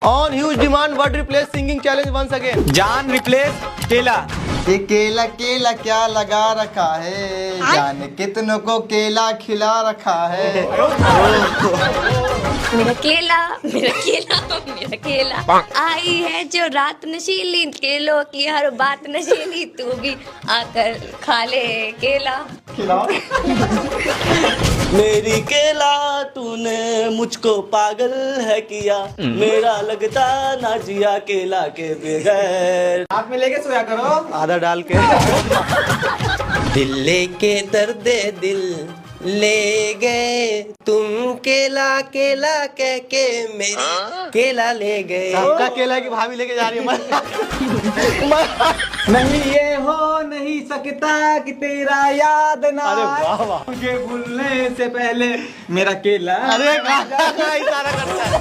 On huge demand, what replace singing challenge once again? Jan replace केला। ये केला केला क्या लगा रखा है, जाने कितनों को केला खिला रखा है। मेरा केला मेरा केला मेरा केला। आई है जो रात नशीली, केलों की हर बात नशीली, तू भी आकर खा ले केला। मेरी केला तूने मुझको पागल है किया, मेरा लगता ना जिया केला के बगैर। हाथ में लेके सोया करो। आधा डाल के। दिल लेके दर्दे दिल ले गए तुम, केला केला कह के मेरी केला ले गए। सबका केला की भाभी लेके जा रही है। नहीं ये हो नहीं सकता कि तेरा याद ना अरे आए। वाह वाह। मुझे भूलने से पहले मेरा केला। अरे इशारा करता है।